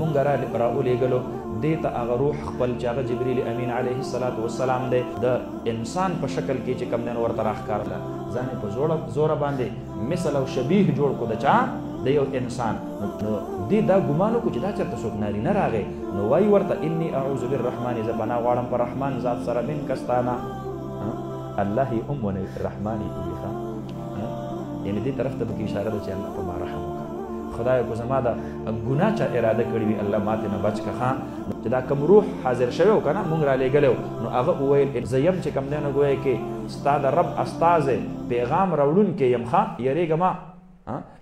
مونږ راولېږلو دې ته هغه روح خپل چې هغه جبریل امین علیه السلام دی د انسان په شکل کې چې کوم دی نو ورته راښکاره کړه ځان یې په زوره باندې مثل او شبیه جوړ کړو د چا د یو انسان نو دې دا ګمان وکړو چې دا چېرته څوک نارینه راغی نو وایي ورته انی اعوذ بالرحمن زه پناه غواړم په رحمان ذات سره منک ستانه الله یې هم ونوي رحمان یې کوي ښه یعنې دې طرف ته پکې اشاره ده چې الله په ما رحم وکړه خدای کو زما دا ګناه چا اراده کړې وي الله ماته نه بچ که ښه چې دا کوم روح حاضر شوی و که نه مونږ رالیږلی و نو هغه وویل زه یم چې کوم دی نو ګویا کې ستا د رب استازی پیغام راوړونکی یم ښه یېرېږه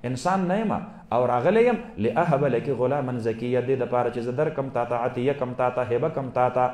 انسان نه یم او راغلی یم لاهب لکې غلاما زکیه دې دپاره چې زه درکم تا ته عطیه کم تا ته هبه کم تا ته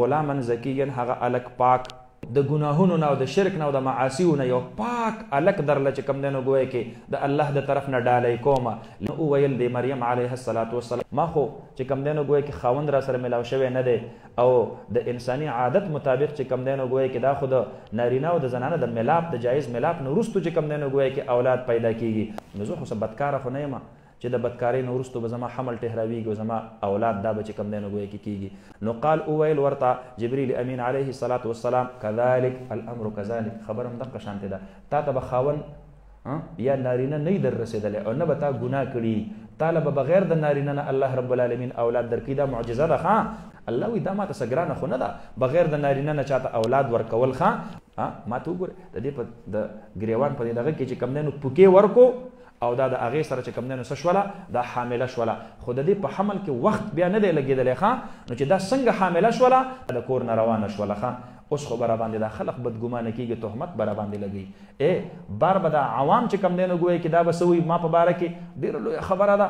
غلاما زکیا هغه الک پاک د ګناهونو نه او د شرک نه او د معاصیو نه یو پاک الک درله چې کوم دی نو ګویا کې د الله د طرف نه ډالۍ کومه نو وویل د مریم علیه السلام ما خو چې کوم دی نو ګویا کې خاوند را سره میلاو شوی نه دی او د انساني عادت مطابق چې کوم دی نو ګویا کې دا خو د نارینه او د زنانه د ملاپ د جایز ملاپ نه وروستو چې کوم دی نو ګویا کې اولاد پیدا کیږي نو زه خو څه بدکاره خو نه یم چې د بدکارۍ نه وروستو به زما حمل ټهراویږي او زما اولاد دا به چې کوم دی نو ګویا کې کیږي نو قال اوویل ورته جبریل امین علیه السلام کذلک الامر کذلک خبر هم دقه شانتې ده تا ته به خاوند یا نارینه نه در رسېدلی او نه به تا ګناه کړي تاله به بغیر د نارینه نه الله رب العالمین اولاد درکړي دا معجزه ده ښه الله وایي دا ماته څه ګرانه خو نه ده بغیر د نارینه نه چاته اولاد ورکول ښه ما ته وګوره د دې په د ګریوان په دې دغه کې چې کوم دی نو پوکې ورکو او دا د هغې سره چې کوم دی نو څه شوله دا حامله شوله خو د دې په حمل کې وخت بیا نه دی لګېدلی ښه نو چې دا څنګه حامله شوله د کور نه روانه شوله ښه اوس خو به راباندې دا خلق بدګمانه کېږي تهمت به راباندې لګوي بار به دا عوام چې کوم دی نو ګویا کې دا به څه وایي ما په باره کې ډېره لویه خبره ده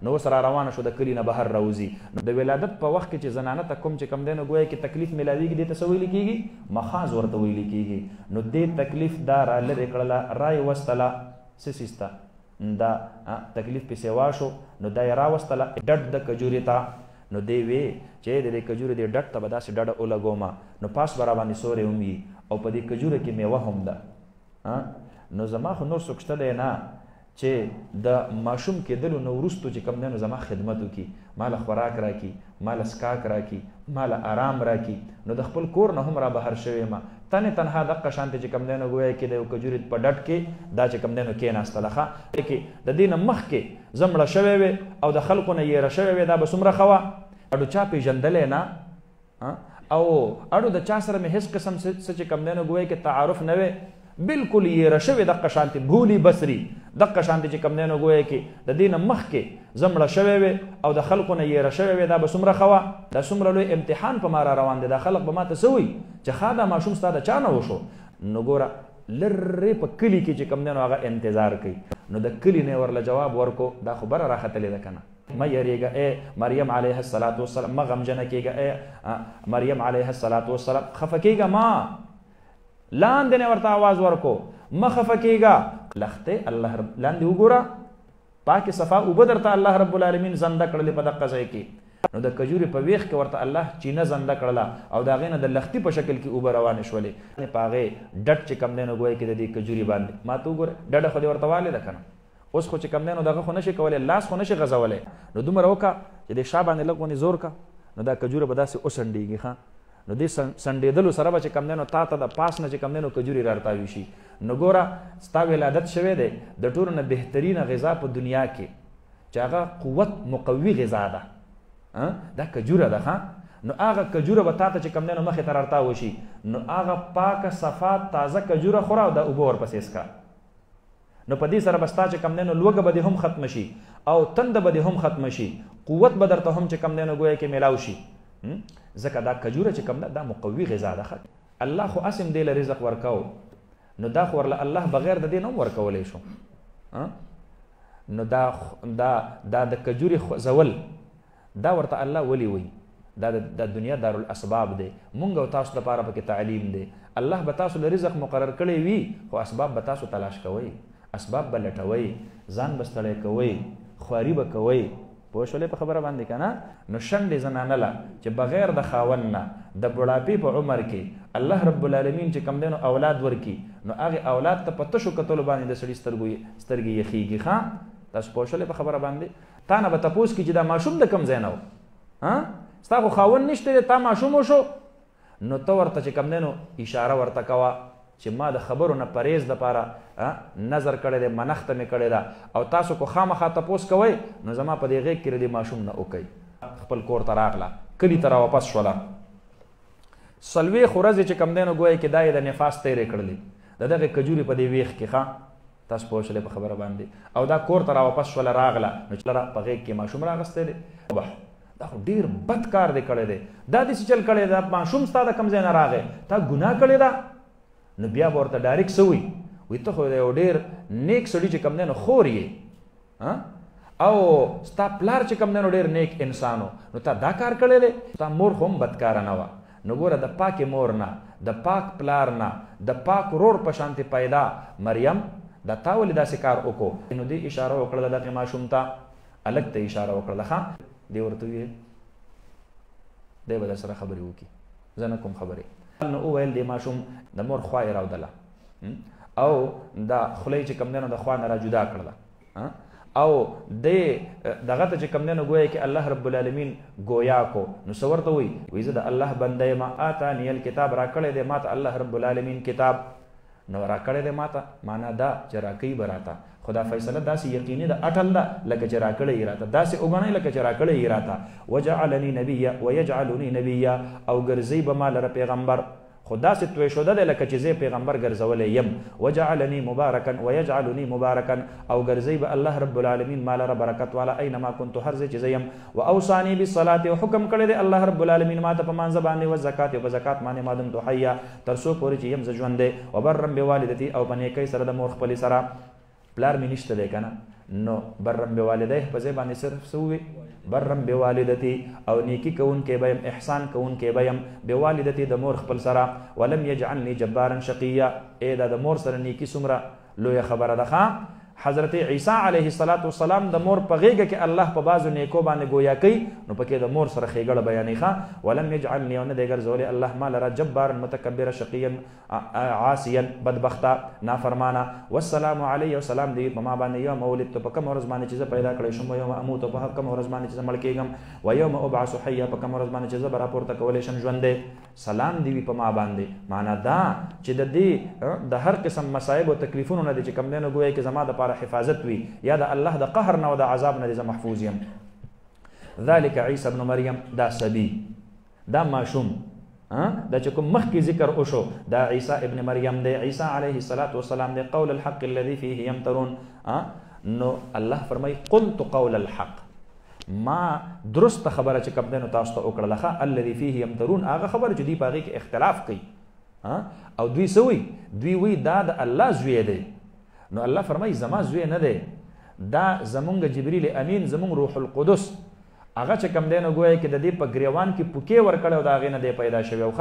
نو اوس را روانه شو د کلي نه بهر راوځي نو د ولادت په وخت کې چې زنانه ته کوم چې کوم دی نو ګویا کې تکلیف میلاویږي دې ته څه ویلي کېږي مخاض ورته ویلي کېږي نو دې تکلیف دا را لرې کړله را یې وستله څه څیز ته دا تکلیف پسې واشو نو دا یې راوستله ډډ د کجورې ته نو دی وی چې د دې کجورې دې ډډ ته به داسې ډډه ولګومه نو پاس به راباندې سوری هم وي او په دې کجوره کې میوه هم ده نو زما خو نور څوک شته دی نه چې د ماشوم کېدلو نه وروستو چې کوم دی نو زما خدمت وکړي ماله خوراک راکړي ماله څښاک راکړي ماله آرام راکړي نو د خپل کور نه هم را بهر شوی یم تنې تنها دقه شانتې چې کوم دی نو ګویا کې د یو کجورې په ډډ کې دا چې کوم دی نو کېناستله ښه کې د دې نه مخکې زه مړه شوی وې او د خلکو نه یېره شوی وې دا به څومره ښه وه اډو چا پېژندلی نه او اډو د چا سره مې هېڅ قسم څه چې کوم دی نو ګویا کې تعارف نه وې بالکل یېره شوې دقه شانتې بھولي بصري دقه شانتې چې کوم دی نو ګویا کې د دې نه مخکې زه مړه شوی وې او د خلکو نه یېره شوی وې دا به څومره ښه وه دا څومره لوی امتحان په ما را روان دی دا خلک به ما ته څه وایي چې ښه دا ماشوم ستا د چا نه وشو نو ګوره لرې په کلي کې چې کوم دی نو هغه انتظار کوي نو د کلي نه ورله جواب ورکو دا خو بره راختلې ده که نه مه یریږه مریم علیه السلام مه غمجنه کېږه مریم علیه السلام خفه کېږه ما لاندې نه ورته آواز ورکو مه خفه کېږه لښتې الله لاندې وګوره پاکې صفا اوبه درته الله رب العالمین زنده کړلې په دقه ځای کې نو د کجورې په ویښ کې ورته الله چینه زنده کړله او د هغې نه د لښتي په شکل کې اوبه روانې شولې په هغې ډډ چې کوم دی نو ګویا کې د دې کجورې باندې ما ته وګوره ډډه خو دې ورته والې ده که نه اوس خو چې کوم دی نو دغه خو نشي کولی لاس خو نشي غځولی نو دومره وکړه چې د شا باندې لږ غونې زور که نو دا کجوره به داسې وسنډېږي ښه نو دې سنډېدلو سره به چې کوم دی نو تا ته د پاس نه چې کوم دی نو کجورې رارتاوي شي نو ګوره ستا ولادت شوی دی د ټولو نه بهترینه غذا په دنیا کې چې هغه قوت مقوي غذا ده دا کجوره ده ښه نو هغه کجوره به تا ته چې کوم دی نو مخې ته رارتاو شي نو هغه پاکه صفا تازه کجوره خوره او د اوبه ورپسې څښه نو په دې سره به ستا چې کوم دی نو لوږه به دې هم ختمه شي او تنده به دې هم ختمه شي قوت به درته هم چې کوم دی نو ګویا کې میلاو شي ځکه دا کجوره چې کوم ده دا مقوي غذا ده الله خو اسم دی له رزق ورکو نو دا خو ورله الله بغیر د دې نه هم ورکولی شو نو دا د کجورې خوځول دا ورته الله ولې وایي دا د دنیا دارالاسباب دی مونږ او تاسو لپاره پکې تعلیم دی الله به تاسو له رزق مقرر کړی وي خو اسباب به تاسو تلاش کوئ اسباب به لټوئ ځان به ستړی کوئ خواري به کوئ پوه شولې په خبره باندې که نه نو شنډې زنانه له چې بغیر د خاوند نه د بوډاپې په عمر کې الله رب العالمین چې کوم دی نو اولاد ورکړي نو هغې اولاد ته په تشو کتلو باندې د سړي سترګې یخېږي ښه تاسو پوه شولې په خبره باندې تا نه به تپوس کړي چې دا ماشوم د کوم ځای نه و، ستا خو خاوند نشته دی، تا ماشوم وشو، نو ته ورته چې کوم دی نو اشاره ورته کوه چې ما د خبرو نه پرهیز دپاره نظر کړی دی، منښته مې کړې ده، او تاسو کو خامخا تپوس کوئ نو زما په دې غېږ کې د دې ماشوم نه وکئ. خپل کور ته راغله، کلي ته راواپس شوله، څلوېښت ورځې چې کوم دی نو ګویا کې دا یې د نفاس تېرې کړلې، د دغې کجورې په دې ویښ کې ښه تاسو پوه شولې په خبره باندې، او دا کور ته راواپس شوله راغله نو چې په غېږ کې ماشوم راغستی دی. دا خو ډېر بد کار دی کړی دی، دا داسې چل کړی دا ماشوم ستا د کوم ځای نه راغی، تا ګناه کړې ده. نو بیا به ورته ډایرکټ څه وایي، وایي ته خو یو ډېر نیک سړي چې کوم دی نو خور یې، او ستا پلار چې کوم دی نو ډېر نیک انسان و، نو تا دا کار کړی دی. ستا مور خو هم بدکاره نه وه، نو ګوره د پاکې مور نه، د پاک پلار نه، د پاک ورور په شانتې پیدا مریم، دا تا ولې داسې کار وکړو؟ نو دې اشاره وکړله دغې ماشوم ته، هلک ته اشاره وکړله، ښه دی ورته ویې دی به در سره خبرې وکړي، زه نه کوم خبرې. نو وویل دې ماشوم د مور خوا یې راودله او دا خوله چې کوم دی نو د خوا نه را جدا کړله، او دې دغه ته چې کوم دی نو ګویا کې الله رب العالمین ګویا کو، نو څه ورته وایي، وایي زه د الله بنده یم، آتانی الکتاب، را کړی دی ما ته الله رب العالمین کتاب، نو را کړی دی ما ته معنا دا چې را کوي به راته، خو دا فیصله داسې یقیني ده اټل ده لکه چې را کړی یې راته، داسې وګڼئ لکه چې را کړی یې راته. وجعلني نبیا ویجعلني نبیا، او ګرځوي به ما لره پیغمبر، خو داسې تویښوده دی لکه چې زه پیغمبر ګرځولی یم. وجعلني مبارکا ویجعلني مبارکا، او ګرځوي به الله رب العالمین ما لره برکت والا اینما کنت، هر ځای چې زه یم. واوصاني بالصلاة، او حکم کړی دی الله رب العالمین ما ته په مانځه باندې، والزکات، او په زکات باندې ما دمت حیا، تر څو پورې چې یم زه ژوندی. وبرم بوالدتي، او په نیکۍ سره د مور خپلې سره، پلار مې نشته دی که نه، نو برم بوالدیه په ځای باندې صرف څه ووي، برم بوالدتي، او نیکي کوونکی به یم، احسان کوونکی به یم، بوالدتي د مور خپل سره. ولم یجعلني جبارا شقیا، ای دا د مور سره نیکي څومره لویه خبره ده. ښه حضرت عیسی علیه السلام د مور په غېږه کې الله په بعضو نیکو باندې ګویا کوي، نو پکې د مور سره ښېګړه بیانوي. ښه ولم یجعلني، او نه دی ګرځولی الله ما لره جبارا متکبره شقیا عاصیا بدبخته نافرمانه. والسلام علی، او سلام دی په ما باندې یوم ولدت، په کوم ورځ باندې چې زه پیدا کړی شم، ویوم اموت، په کوم ورځ باندې چې زه مړ کېږم، ویوم ابعث حیا، په کوم ورځ باندې چې زه به راپورته کولی شم ژوندی. سلام دی وي په ما باندې، معنا دا چې د دې د هر قسم مصایب او تکلیفونو نه دی چې کوم دی نو ګویا کې زما دپاره حفاظت وي، یا د الله د قهر نه او د عذاب نه زه محفوظ یم. ذلک عیسی ابن مریم، دا سبی، دا ماشوم، دا چې کوم مخکې ذکر وشو دا عیسی ابن مریم دی، عیسی علیه السلام دی. قول الحق الذي فيه یمترون، نو الله فرمای قلت قول الحق، ما درست خبره چې کوم دی نو تاسو ته وکړله، الذي فيه یمترون، هغه خبره چې دوی په هغې کې اختلاف کوي، او دوی څه وایي، دوی وایي دا د الله زوی دی. نو الله فرمای زما زوی نه دی، دا زمونږ جبریل امین، زمونږ روح القدس، هغه چې کوم دی نو ګویا کې د دې په ګریوان کې پوکې ورکړی او د هغې نه دی پیدا شوی.